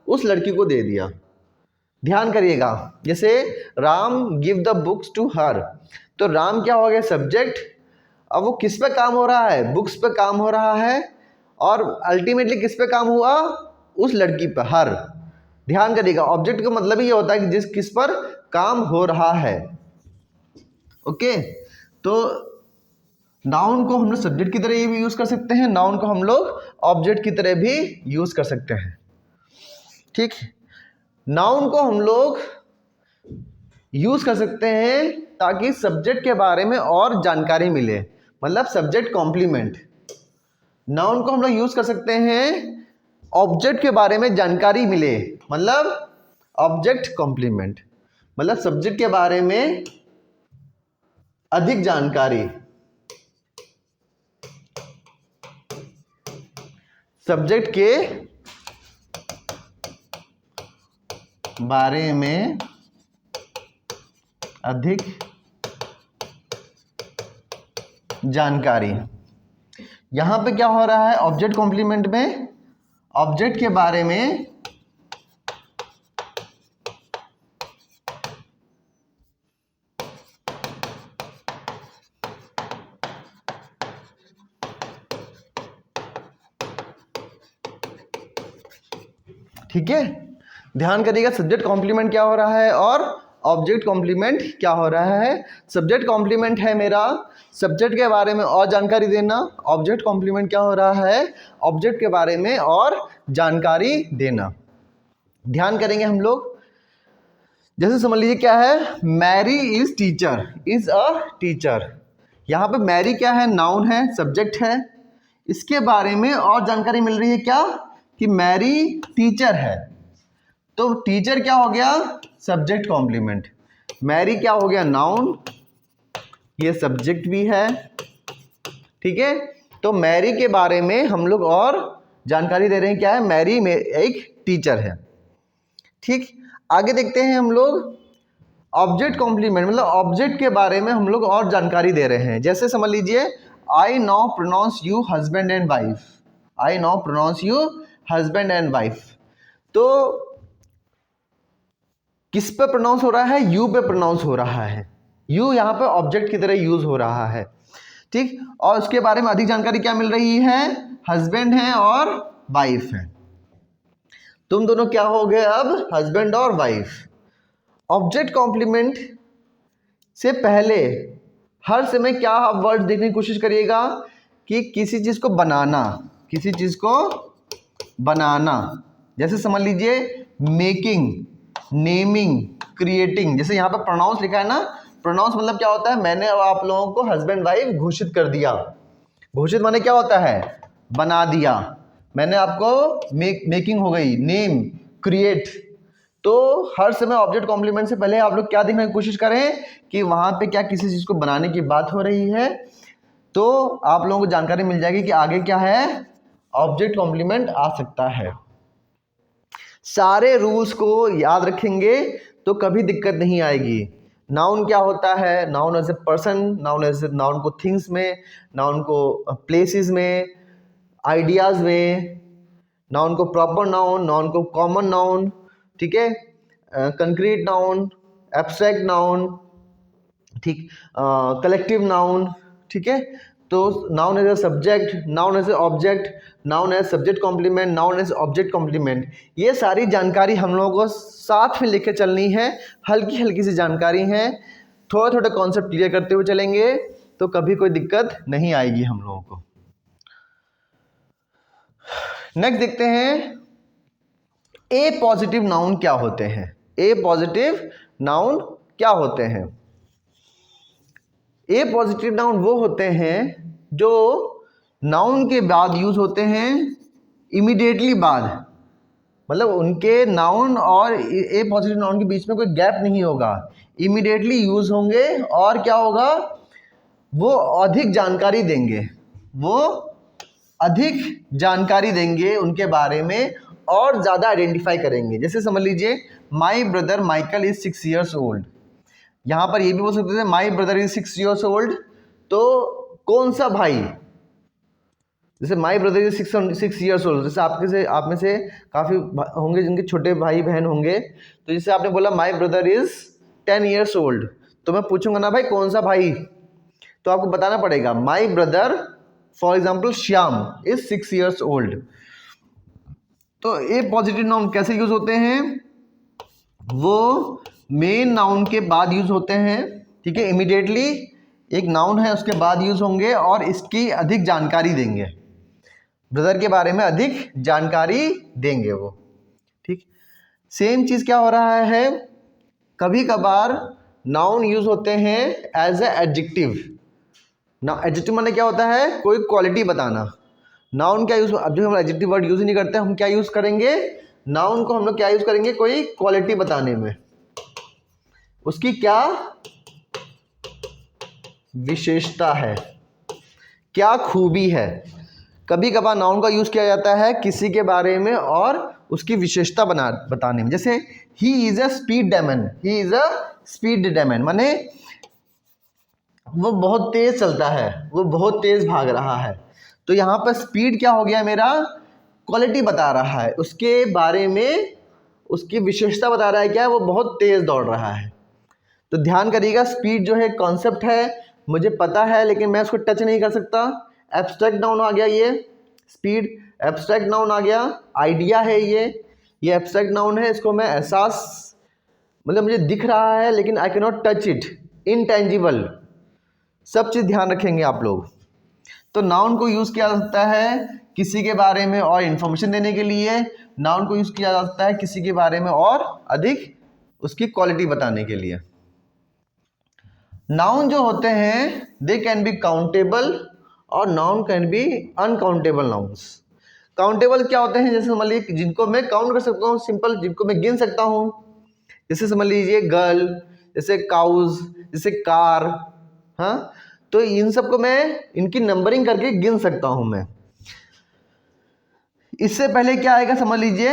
उस लड़की को दे दिया। ध्यान करिएगा, जैसे Ram give the books to her, तो राम क्या हो गया, सब्जेक्ट। अब वो किस पे काम हो रहा है, बुक्स पे काम हो रहा है, और अल्टीमेटली किस पे काम हुआ, उस लड़की पर, हर। ध्यान करिएगा, ऑब्जेक्ट का मतलब ही ये होता है कि जिस किस पर काम हो रहा है। ओके, तो नाउन को हम लोग सब्जेक्ट की तरह भी यूज कर सकते हैं, नाउन को हम लोग ऑब्जेक्ट की तरह भी यूज कर सकते हैं। ठीक, नाउन को हम लोग यूज कर सकते हैं ताकि सब्जेक्ट के बारे में और जानकारी मिले, मतलब सब्जेक्ट कॉम्प्लीमेंट। नाउन को हम लोग यूज कर सकते हैं ऑब्जेक्ट के बारे में जानकारी मिले, मतलब ऑब्जेक्ट कॉम्प्लीमेंट, मतलब सब्जेक्ट के बारे में अधिक जानकारी, सब्जेक्ट के बारे में अधिक जानकारी। यहां पे क्या हो रहा है, ऑब्जेक्ट कॉम्प्लीमेंट में ऑब्जेक्ट के बारे में ठीक है, ध्यान करिएगा, सब्जेक्ट कॉम्प्लीमेंट क्या हो रहा है और ऑब्जेक्ट कॉम्प्लीमेंट क्या हो रहा है। सब्जेक्ट कॉम्प्लीमेंट है मेरा सब्जेक्ट के बारे में और जानकारी देना, ऑब्जेक्ट कॉम्प्लीमेंट क्या हो रहा है, ऑब्जेक्ट के बारे में और जानकारी देना। ध्यान करेंगे हम लोग, जैसे समझ लीजिए क्या है, Mary is teacher, is a teacher. यहां पे मैरी क्या है, नाउन है, सब्जेक्ट है, इसके बारे में और जानकारी मिल रही है क्या, कि मैरी टीचर है। तो टीचर क्या हो गया, सब्जेक्ट कॉम्प्लीमेंट, मैरी क्या हो गया, नाउन, ये सब्जेक्ट भी है। ठीक है, तो मैरी के बारे में हम लोग और जानकारी दे रहे हैं, क्या है, मैरी में एक टीचर है। ठीक, आगे देखते हैं हम लोग ऑब्जेक्ट कॉम्प्लीमेंट, मतलब ऑब्जेक्ट के बारे में हम लोग और जानकारी दे रहे हैं। जैसे समझ लीजिए, I now pronounce you husband and wife, I now pronounce you husband and wife. तो किस पे प्रोनाउंस हो रहा है, यू पे प्रोनाउंस हो रहा है, यू यहाँ पे ऑब्जेक्ट की तरह यूज हो रहा है। ठीक, और उसके बारे में अधिक जानकारी क्या मिल रही है, हस्बैंड है और वाइफ है। तुम दोनों क्या हो गए अब, हस्बैंड और वाइफ। ऑब्जेक्ट कॉम्प्लीमेंट से पहले हर समय क्या आप वर्ड देखने की कोशिश करिएगा, कि किसी चीज को बनाना, किसी चीज को बनाना। जैसे समझ लीजिए, मेकिंग, नेमिंग, क्रिएटिंग। जैसे यहाँ पर प्रोनाउंस लिखा है ना, प्रोनाउंस मतलब क्या होता है, मैंने अब आप लोगों को हस्बैंड वाइफ घोषित कर दिया। घोषित माने क्या होता है, बना दिया। मैंने आपको मेकिंग हो गई, नेम, क्रिएट। तो हर समय ऑब्जेक्ट कॉम्प्लीमेंट से पहले आप लोग क्या देखने की कोशिश करें, कि वहां पे क्या किसी चीज को बनाने की बात हो रही है, तो आप लोगों को जानकारी मिल जाएगी कि आगे क्या है, ऑब्जेक्ट कॉम्प्लीमेंट आ सकता है। सारे रूल्स को याद रखेंगे तो कभी दिक्कत नहीं आएगी। नाउन क्या होता है, noun as a person, noun as noun को थिंग्स में, नाउन को प्लेसेस में, आइडियाज में, नाउन को प्रॉपर नाउन, नाउन को कॉमन नाउन, ठीक है, कंक्रीट नाउन, एब्स्ट्रैक्ट नाउन, ठीक, कलेक्टिव नाउन। ठीक है, तो noun as a subject, noun as a object, noun as subject complement, noun as object complement. ये सारी जानकारी हम लोगों को साथ में लेके चलनी है, हल्की हल्की सी जानकारी है, थोड़े थोड़े कॉन्सेप्ट क्लियर करते हुए चलेंगे तो कभी कोई दिक्कत नहीं आएगी हम लोगों को। नेक्स्ट देखते हैं, ए पॉजिटिव नाउन क्या होते हैं। ए पॉजिटिव नाउन क्या होते हैं? ए पॉजिटिव नाउन वो होते हैं जो नाउन के बाद यूज होते हैं इमीडिएटली बाद, मतलब उनके नाउन और ए पॉजिटिव नाउन के बीच में कोई गैप नहीं होगा, इमीडिएटली यूज होंगे और क्या होगा, वो अधिक जानकारी देंगे, वो अधिक जानकारी देंगे उनके बारे में और ज़्यादा आइडेंटिफाई करेंगे। जैसे समझ लीजिए my brother Michael is 6 years old, यहाँ पर ये भी बोल सकते थे my brother is 6 years old, तो कौन सा भाई, जैसे my brother is 6 years old, जैसे आप में से काफ़ी होंगे जिनके छोटे भाई बहन होंगे, तो जैसे आपने बोला my brother is 10 years old, तो मैं पूछूंगा ना भाई कौन सा भाई, तो आपको बताना पड़ेगा my brother for example Shyam is 6 years old. तो ए पॉजिटिव नाउन कैसे यूज होते हैं, वो मेन नाउन के बाद यूज होते हैं, ठीक है, इमीडिएटली एक नाउन है उसके बाद यूज होंगे और इसकी अधिक जानकारी देंगे, ब्रदर के बारे में अधिक जानकारी देंगे वो, ठीक। सेम चीज क्या हो रहा है, कभी कभार नाउन यूज होते हैं एज ए एडजेक्टिव। ना एडजेक्टिव माने क्या होता है, कोई क्वालिटी बताना। नाउन क्या यूज, अब जो हम एडजेक्टिव वर्ड यूज नहीं करते, हम क्या यूज करेंगे, नाउन को हम लोग क्या यूज करेंगे, कोई क्वालिटी बताने में, उसकी क्या विशेषता है, क्या खूबी है। कभी कभार नाउन का यूज किया जाता है किसी के बारे में और उसकी विशेषता बताने में। जैसे he is a speed diamond, he is a speed diamond माने वो बहुत तेज चलता है, वो बहुत तेज भाग रहा है। तो यहाँ पर स्पीड क्या हो गया, मेरा क्वालिटी बता रहा है, उसके बारे में उसकी विशेषता बता रहा है, क्या वो बहुत तेज दौड़ रहा है। तो ध्यान करिएगा, स्पीड जो है कॉन्सेप्ट है, मुझे पता है लेकिन मैं उसको टच नहीं कर सकता, एब्स्ट्रैक्ट नाउन आ गया, ये स्पीड एब्स्ट्रैक्ट नाउन आ गया, आइडिया है ये एब्स्ट्रैक्ट नाउन है, इसको मैं एहसास, मतलब मुझे दिख रहा है लेकिन I can not touch it, intangible, सब चीज़ ध्यान रखेंगे आप लोग। तो नाउन को यूज़ किया जा सकता है किसी के बारे में और इन्फॉर्मेशन देने के लिए, नाउन को यूज़ किया जा सकता है किसी के बारे में और अधिक उसकी क्वालिटी बताने के लिए। नाउन जो होते हैं दे कैन बी काउंटेबल और noun can be uncountable nouns. Countable क्या होते हैं, जैसे समझ लीजिए जिनको मैं काउंट कर सकता हूँ, सिंपल, जिनको मैं गिन सकता हूँ, जैसे समझ लीजिए गर्ल, जैसे काउज, जैसे कार, हाँ, तो इन सबको मैं इनकी नंबरिंग करके गिन सकता हूं मैं। इससे पहले क्या आएगा समझ लीजिए,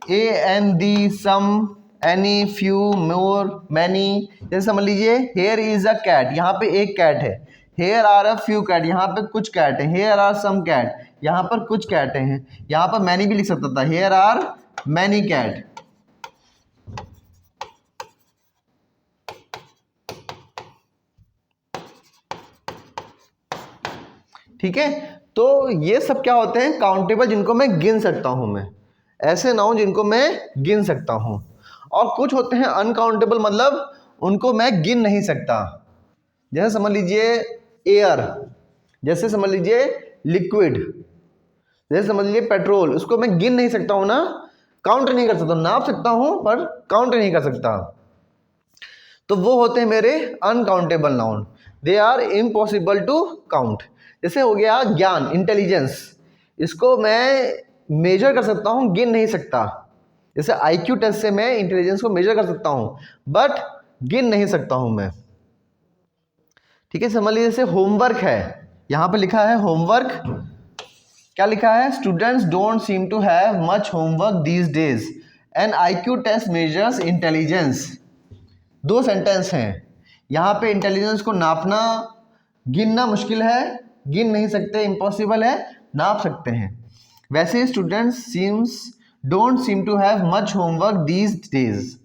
A N the, some, any, few, more, many. जैसे समझ लीजिए हेयर इज अ कैट, यहाँ पे एक कैट है, here are a few cat, यहाँ पे कुछ कैट है, हेयर आर सम कैट, यहाँ पर कुछ कैट हैं, यहाँ पर मैनी भी लिख सकता था, हेयर आर मैनी कैट। ठीक है, तो ये सब क्या होते हैं, काउंटेबल, जिनको मैं गिन सकता हूं मैं, ऐसे नाउन जिनको मैं गिन सकता हूं। और कुछ होते हैं अनकाउंटेबल, मतलब उनको मैं गिन नहीं सकता। जैसे समझ लीजिए एयर, जैसे समझ लीजिए लिक्विड, जैसे समझ लीजिए पेट्रोल, उसको मैं गिन नहीं सकता हूं ना, काउंट नहीं कर सकता, नाप सकता हूं पर काउंट नहीं कर सकता। तो वो होते हैं मेरे uncountable noun, they are impossible to count. जैसे हो गया ज्ञान, इंटेलिजेंस, इसको मैं मेजर कर सकता हूं, गिन नहीं सकता। जैसे आईक्यू टेस्ट से मैं इंटेलिजेंस को मेजर कर सकता हूं बट गिन नहीं सकता हूं मैं। ठीक है, समझ लीजिए जैसे होमवर्क है, यहां पे लिखा है होमवर्क, क्या लिखा है, students don't seem to have much homework these days and IQ test measures intelligence. दो सेंटेंस हैं, यहाँ पे इंटेलिजेंस को नापना, गिनना मुश्किल है, गिन नहीं सकते, इम्पॉसिबल है, नाप सकते हैं। वैसे students don't seem to have much homework these days,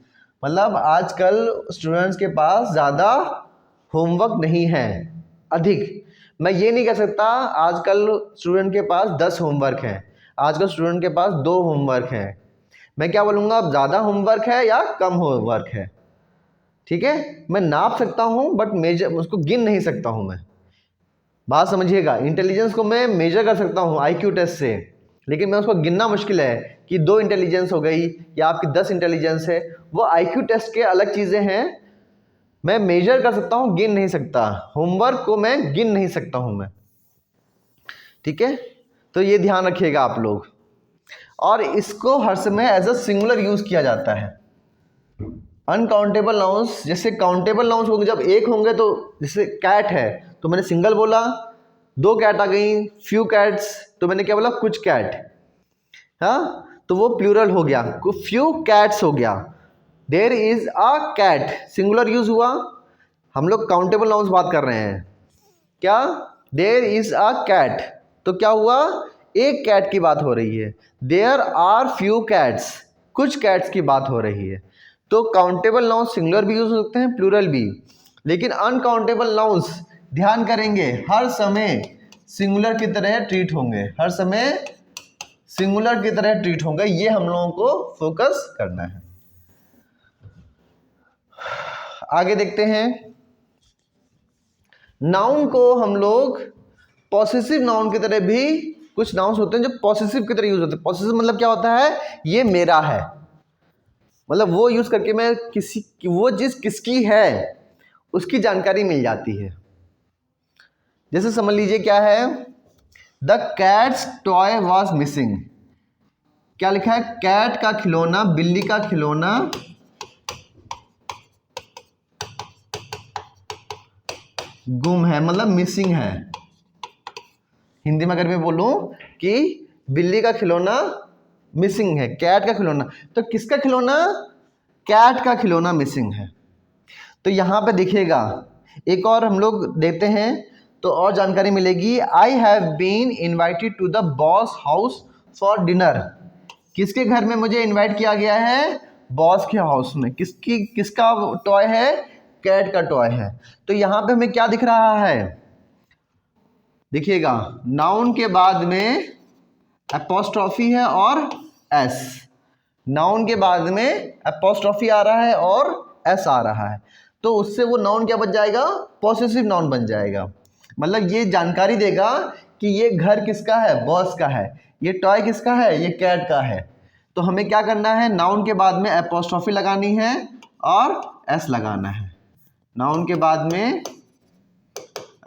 मतलब आजकल स्टूडेंट्स के पास ज़्यादा होमवर्क नहीं है, अधिक। मैं ये नहीं कह सकता आजकल स्टूडेंट के पास 10 होमवर्क हैं, आजकल स्टूडेंट के पास 2 होमवर्क हैं। मैं क्या बोलूँगा, ज़्यादा होमवर्क है या कम होमवर्क है। ठीक है, मैं नाप सकता हूं बट मेजर, उसको गिन नहीं सकता हूं मैं। बात समझिएगा, इंटेलिजेंस को मैं मेजर कर सकता हूं आईक्यू टेस्ट से, लेकिन मैं उसको गिनना मुश्किल है कि 2 इंटेलिजेंस हो गई या आपकी 10 इंटेलिजेंस है। वो आईक्यू टेस्ट के अलग चीज़ें हैं, मैं मेजर कर सकता हूँ, गिन नहीं सकता। होमवर्क को मैं गिन नहीं सकता हूँ मैं, ठीक है। तो ये ध्यान रखिएगा आप लोग। और इसको हर समय एज अ सिंगुलर यूज किया जाता है। अनकाउंटेबल नाउन्स, जैसे काउंटेबल नाउन्स होंगे जब एक होंगे, तो जैसे कैट है तो मैंने सिंगल बोला, 2 कैट आ गई, फ्यू कैट्स तो मैंने क्या बोला, कुछ कैट, हाँ, तो वो प्लूरल हो गया, फ्यू कैट्स हो गया। There is a cat singular use हुआ। हम लोग काउंटेबल नाउन्स बात कर रहे हैं, क्या, देयर इज अ कैट, तो क्या हुआ, एक कैट की बात हो रही है। देयर आर फ्यू कैट्स, कुछ कैट्स की बात हो रही है। तो काउंटेबल नाउन्स सिंगुलर भी यूज हो सकते हैं, प्लूरल भी। लेकिन अनकाउंटेबल नाउन्स ध्यान करेंगे हर समय सिंगुलर की तरह ट्रीट होंगे, हर समय सिंगुलर की तरह ट्रीट होंगे। ये हम लोगों को फोकस करना है। आगे देखते हैं, नाउन को हम लोग पॉसेसिव नाउन की तरह भी, कुछ नाउन्स होते हैं जो पॉसेसिव की तरह यूज होते हैं। पॉसेसिव मतलब क्या होता है, ये मेरा है, मतलब वो यूज करके मैं किसी, वो चीज किसकी है उसकी जानकारी मिल जाती है। जैसे समझ लीजिए क्या है, the cats toy was missing, क्या लिखा है, कैट का खिलौना, बिल्ली का खिलौना गुम है, मतलब मिसिंग है। हिंदी में अगर मैं बोलूं कि बिल्ली का खिलौना मिसिंग है, कैट का खिलौना, तो किसका खिलौना, कैट का खिलौना मिसिंग है। तो यहां पे देखिएगा, एक और हम लोग देते हैं तो और जानकारी मिलेगी। I have been invited to the boss house for dinner, किसके घर में मुझे इन्वाइट किया गया है, बॉस के हाउस में। किसका टॉय है, कैट का टॉय है। तो यहां पे हमें क्या दिख रहा है, देखिएगा, नाउन के बाद में एपोस्ट्रॉफी है और एस, नाउन के बाद में एपोस्ट्रॉफी आ रहा है और एस आ रहा है, तो उससे वो नाउन क्या बन जाएगा, पॉसेसिव नाउन बन जाएगा। मतलब ये जानकारी देगा कि ये घर किसका है, बॉस का है, ये टॉय किसका है, ये कैट का है। तो हमें क्या करना है, नाउन के बाद में एपोस्ट्रॉफी लगानी है और एस लगाना है, नाउन के बाद में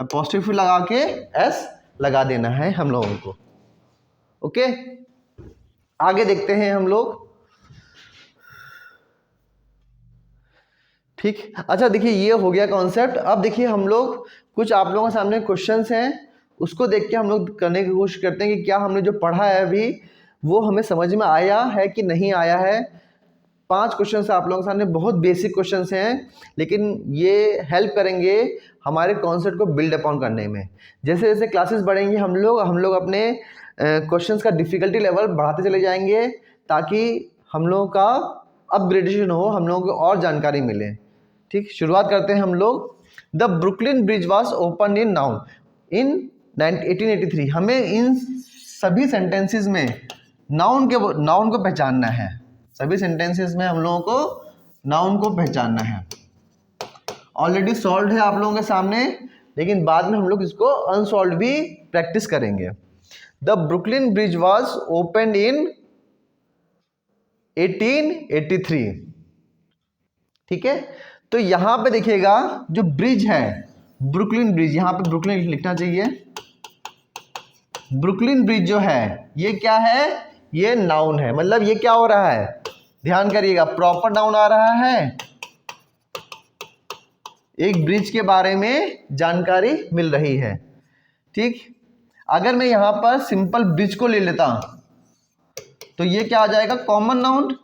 एपोस्ट्रॉफी लगा के एस लगा देना है हम लोगों को। ओके, आगे देखते हैं हम लोग। ठीक, अच्छा देखिए ये हो गया कॉन्सेप्ट। अब देखिए हम लोग कुछ आप लोगों के सामने क्वेश्चंस हैं, उसको देख के हम लोग करने की कोशिश करते हैं कि क्या हमने जो पढ़ा है अभी वो हमें समझ में आया है कि नहीं आया है। 5 क्वेश्चंस आप लोगों के सामने, बहुत बेसिक क्वेश्चंस हैं, लेकिन ये हेल्प करेंगे हमारे कॉन्सेप्ट को बिल्ड अपॉन करने में। जैसे जैसे क्लासेस बढ़ेंगी हम लोग अपने क्वेश्चंस का डिफ़िकल्टी लेवल बढ़ाते चले जाएंगे, ताकि हम लोगों का अपग्रेडेशन हो, हम लोगों को और जानकारी मिले। ठीक, शुरुआत करते हैं हम लोग। The Brooklyn bridge was open in noun in 1883। हमें इन सभी सेंटेंसेस में नाउन को पहचानना है, सभी सेंटेंसेस में हम लोगों को नाउन को पहचानना है। ऑलरेडी सॉल्व है आप लोगों के सामने, लेकिन बाद में हम लोग इसको अनसॉल्व भी प्रैक्टिस करेंगे। The Brooklyn bridge was open in 1883, ठीक है। तो यहां पे देखिएगा जो ब्रिज है, ब्रुकलिन ब्रिज, यहां पे ब्रुकलिन लिखना चाहिए। ब्रुकलिन ब्रिज जो है ये क्या है, ये नाउन है, मतलब ये क्या हो रहा है, ध्यान करिएगा, प्रॉपर नाउन आ रहा है, एक ब्रिज के बारे में जानकारी मिल रही है। ठीक, अगर मैं यहां पर सिंपल ब्रिज को ले लेता तो ये क्या आ जाएगा, कॉमन नाउन।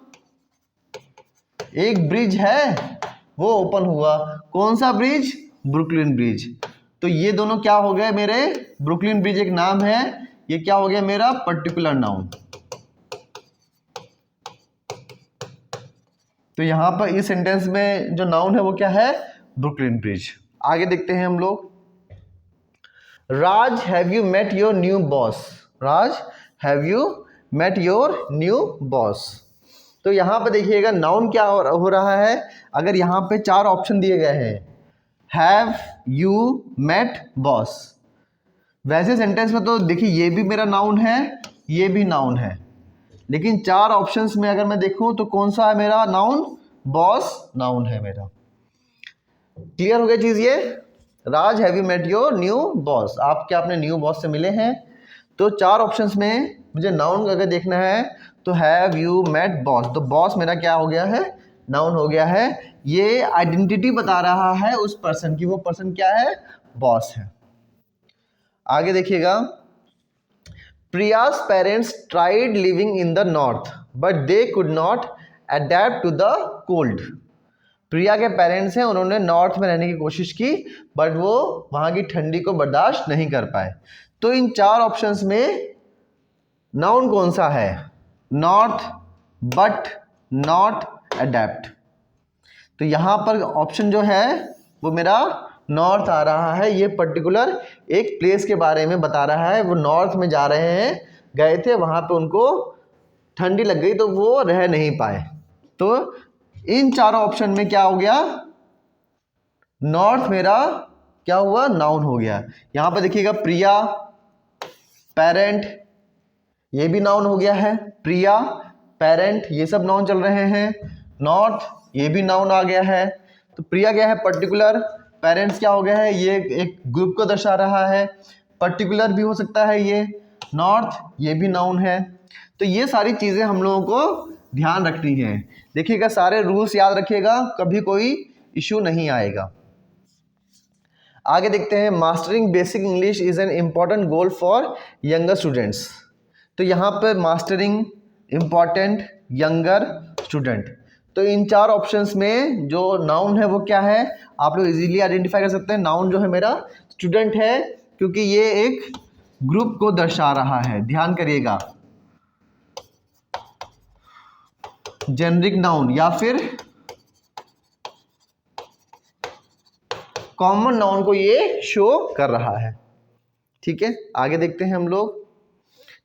एक ब्रिज है वो ओपन हुआ, कौन सा ब्रिज, ब्रुकलिन ब्रिज। तो ये दोनों क्या हो गए मेरे, ब्रुकलिन ब्रिज एक नाम है, ये क्या हो गया मेरा पर्टिकुलर नाउन। तो यहां पर इस सेंटेंस में जो नाउन है वो क्या है, ब्रुकलिन ब्रिज। आगे देखते हैं हम लोग। Raj have you met your new boss, Raj have you met your new boss. तो यहां पर देखिएगा नाउन क्या हो रहा है, अगर यहां पे 4 ऑप्शन दिए गए हैं, हैव यू मेट बॉस, वैसे सेंटेंस में तो देखिए ये भी मेरा नाउन है, ये भी नाउन है। लेकिन 4 ऑप्शंस में अगर मैं देखूं तो कौन सा है मेरा नाउन? बॉस नाउन है मेरा। क्लियर हो गया चीज़ ये? Raj, have you met your new boss? आप क्या अपने न्यू बॉस से मिले हैं? तो 4 ऑप्शंस में मुझे नाउन अगर देखना है तो हैव यू मेट बॉस, तो बॉस मेरा क्या हो गया है? नाउन हो गया है। ये आइडेंटिटी बता रहा है उस पर्सन की, वो पर्सन क्या है? बॉस है। आगे देखिएगा, Priya's parents tried living in the north but they could not adapt to the cold. Priya के पेरेंट्स हैं, उन्होंने नॉर्थ में रहने की कोशिश की बट वो वहाँ की ठंडी को बर्दाश्त नहीं कर पाए। तो इन 4 ऑप्शंस में नाउन कौन सा है? North, but, not, adapt. तो यहाँ पर ऑप्शन जो है वो मेरा नॉर्थ आ रहा है। ये पर्टिकुलर एक प्लेस के बारे में बता रहा है। वो नॉर्थ में जा रहे हैं, गए थे, वहाँ पे उनको ठंडी लग गई तो वो रह नहीं पाए। तो इन चारों ऑप्शन में क्या हो गया? नॉर्थ मेरा क्या हुआ? नाउन हो गया। यहाँ पर देखिएगा, प्रिया, पेरेंट, ये भी नाउन हो गया है। प्रिया, पेरेंट, ये सब नाउन चल रहे हैं। नॉर्थ, ये भी नाउन आ गया है। तो प्रिया क्या है? पर्टिकुलर। पेरेंट्स क्या हो गया है? ये एक ग्रुप को दर्शा रहा है। पर्टिकुलर भी हो सकता है ये। नॉर्थ, ये भी नाउन है। तो ये सारी चीज़ें हम लोगों को ध्यान रखनी है। देखिएगा, सारे रूल्स याद रखिएगा, कभी कोई इशू नहीं आएगा। आगे देखते हैं, mastering basic English is an important goal for younger students. तो यहाँ पर मास्टरिंग, इम्पॉर्टेंट, यंगर, स्टूडेंट। तो इन 4 ऑप्शंस में जो नाउन है वो क्या है? आप लोग इजीली आइडेंटिफाई कर सकते हैं। नाउन जो है मेरा स्टूडेंट है, क्योंकि ये एक ग्रुप को दर्शा रहा है। ध्यान करिएगा, जेनरिक नाउन या फिर कॉमन नाउन को ये शो कर रहा है। ठीक है, आगे देखते हैं हम लोग।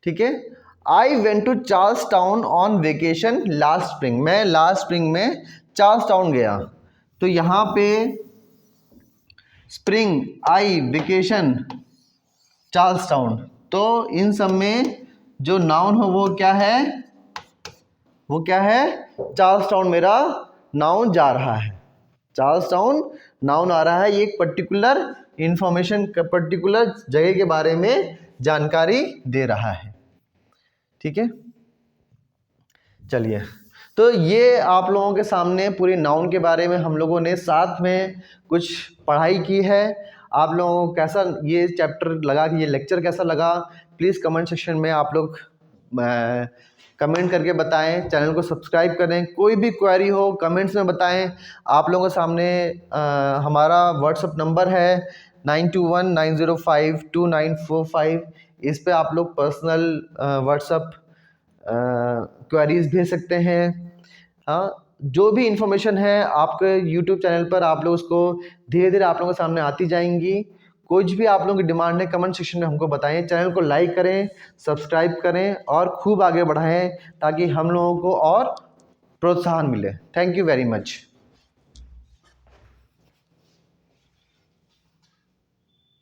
ठीक है, I went to Charles town on vacation last spring. मैं लास्ट स्प्रिंग में चार्ल्स टाउन गया। तो यहाँ पे spring, I, vacation, Charles town, तो इन सब में जो नाउन हो वो क्या है? वो क्या है? चार्ल्स टाउन मेरा नाउन जा रहा है। चार्ल्स टाउन नाउन आ रहा है। ये एक पर्टिकुलर इंफॉर्मेशन, पर्टिकुलर जगह के बारे में जानकारी दे रहा है। ठीक है, चलिए, तो ये आप लोगों के सामने पूरी नाउन के बारे में हम लोगों ने साथ में कुछ पढ़ाई की है। आप लोगों को कैसा ये चैप्टर लगा, कि ये लेक्चर कैसा लगा? प्लीज़ कमेंट सेक्शन में आप लोग कमेंट करके बताएं। चैनल को सब्सक्राइब करें। कोई भी क्वेरी हो कमेंट्स में बताएं। आप लोगों के सामने हमारा व्हाट्सअप नंबर है 9219052945। इस पे आप लोग पर्सनल व्हाट्सअप क्वेरीज भेज सकते हैं। हाँ, जो भी इंफॉर्मेशन है आपके यूट्यूब चैनल पर, आप लोग उसको धीरे धीरे आप लोगों के सामने आती जाएंगी। कुछ भी आप लोगों की डिमांड है कमेंट सेक्शन में हमको बताएं। चैनल को लाइक करें, सब्सक्राइब करें और खूब आगे बढ़ाएं, ताकि हम लोगों को और प्रोत्साहन मिले। Thank you very much.